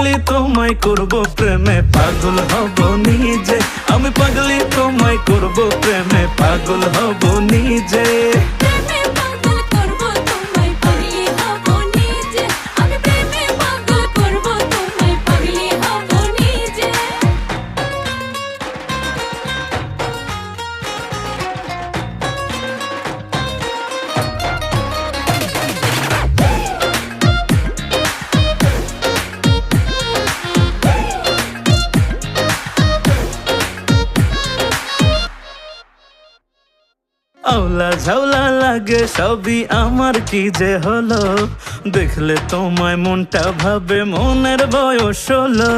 পাগলি তোমায় করব প্রেমে পাগল হব নিজে, আমি পাগলি তোমায় করব প্রেমে পাগল হব নিজে। প্রেমে পাগল করব তোমায় পাগলি হব নিজে, আমি প্রেমে পাগল করব তোমায় পাগলি হব নিজে। আওলা ঝাওলা লাগে সবই আমার, কি যে হলো দেখলে তোমায় মনটা ভাবে মনের বয়স হলো।